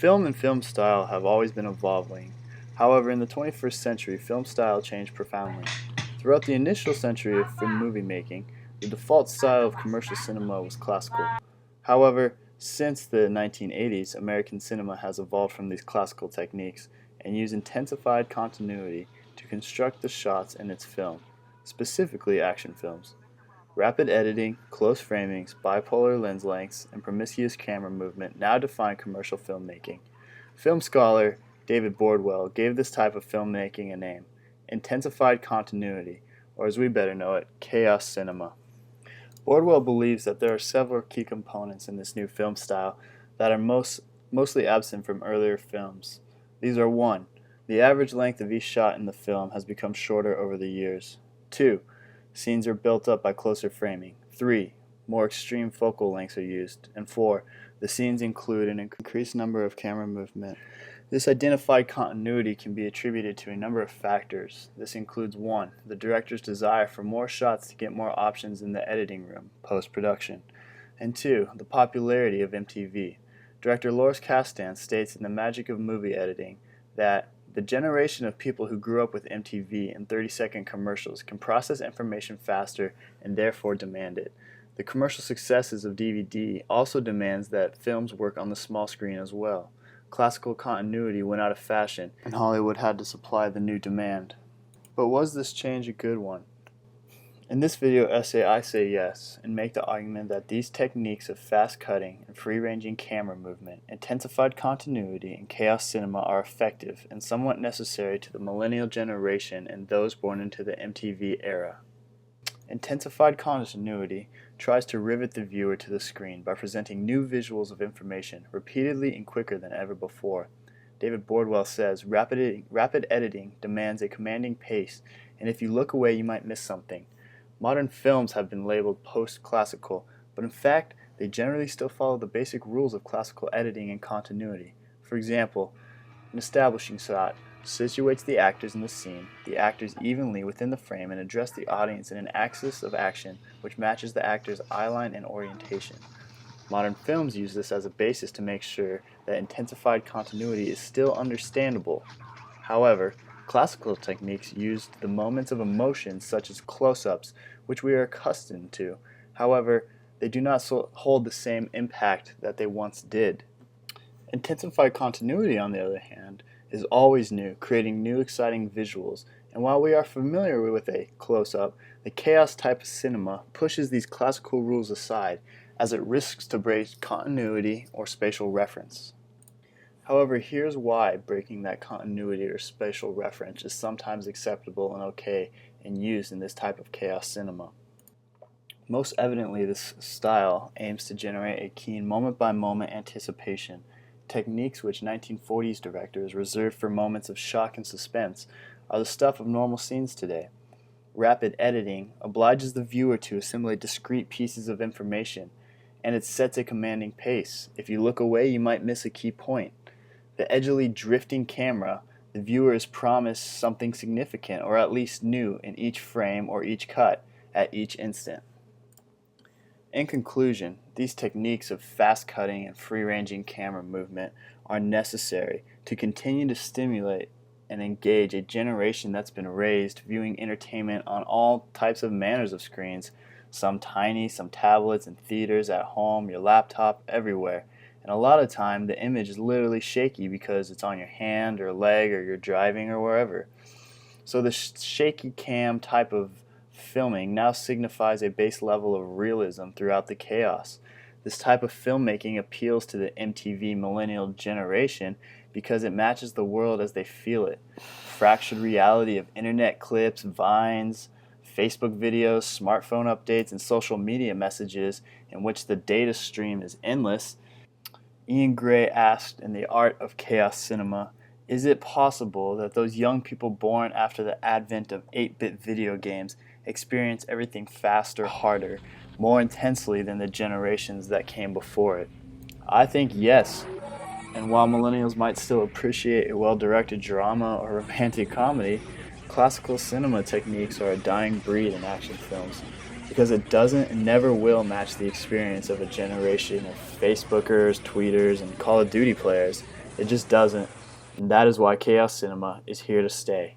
Film and film style have always been evolving. However, in the 21st century, film style changed profoundly. Throughout the initial century of film movie making, the default style of commercial cinema was classical. However, since the 1980s, American cinema has evolved from these classical techniques and used intensified continuity to construct the shots in its film, specifically action films. Rapid editing, close framings, bipolar lens lengths, and promiscuous camera movement now define commercial filmmaking. Film scholar David Bordwell gave this type of filmmaking a name: intensified continuity, or as we better know it, chaos cinema. Bordwell believes that there are several key components in this new film style that are mostly absent from earlier films. These are: 1. The average length of each shot in the film has become shorter over the years. 2. Scenes are built up by closer framing. 3. More extreme focal lengths are used. And 4. The scenes include an increased number of camera movement. This identified continuity can be attributed to a number of factors. This includes: 1. The director's desire for more shots to get more options in the editing room, post-production. And 2. The popularity of MTV. Director Loris Kastan states in The Magic of Movie Editing that the generation of people who grew up with MTV and 30-second commercials can process information faster and therefore demand it. The commercial successes of DVD also demands that films work on the small screen as well. Classical continuity went out of fashion, and Hollywood had to supply the new demand. But was this change a good one? In this video essay, I say yes, and make the argument that these techniques of fast cutting and free-ranging camera movement, intensified continuity, and chaos cinema are effective and somewhat necessary to the millennial generation and those born into the MTV era. Intensified continuity tries to rivet the viewer to the screen by presenting new visuals of information repeatedly and quicker than ever before. David Bordwell says, rapid editing demands a commanding pace, and if you look away you might miss something. Modern films have been labeled post-classical, but in fact, they generally still follow the basic rules of classical editing and continuity. For example, an establishing shot situates the actors in the actors evenly within the frame, and address the audience in an axis of action which matches the actor's eyeline and orientation. Modern films use this as a basis to make sure that intensified continuity is still understandable. However, classical techniques used the moments of emotion such as close-ups, which we are accustomed to. However, they do not hold the same impact that they once did. Intensified continuity, on the other hand, is always new, creating new exciting visuals, and while we are familiar with a close-up, the chaos type of cinema pushes these classical rules aside as it risks to break continuity or spatial reference. However, here's why breaking that continuity or spatial reference is sometimes acceptable and okay and used in this type of chaos cinema. Most evidently, this style aims to generate a keen moment-by-moment anticipation, techniques which 1940s directors reserved for moments of shock and suspense are the stuff of normal scenes today. Rapid editing obliges the viewer to assimilate discrete pieces of information, and it sets a commanding pace. If you look away, you might miss a key point. The edgily drifting camera, the viewer is promised something significant or at least new in each frame or each cut at each instant. In conclusion, these techniques of fast cutting and free-ranging camera movement are necessary to continue to stimulate and engage a generation that's been raised viewing entertainment on all types of manners of screens, some tiny, some tablets, in theaters, at home, your laptop, everywhere. And a lot of time the image is literally shaky because it's on your hand or leg or you're driving or wherever. So the shaky cam type of filming now signifies a base level of realism throughout the chaos. This type of filmmaking appeals to the MTV millennial generation because it matches the world as they feel it. Fractured reality of internet clips, vines, Facebook videos, smartphone updates, and social media messages in which the data stream is endless. Ian Gray asked in The Art of Chaos Cinema, is it possible that those young people born after the advent of 8-bit video games experience everything faster, harder, more intensely than the generations that came before it? I think yes. And while millennials might still appreciate a well-directed drama or romantic comedy, classical cinema techniques are a dying breed in action films, because it doesn't and never will match the experience of a generation of Facebookers, tweeters, and Call of Duty players. It just doesn't, and that is why chaos cinema is here to stay.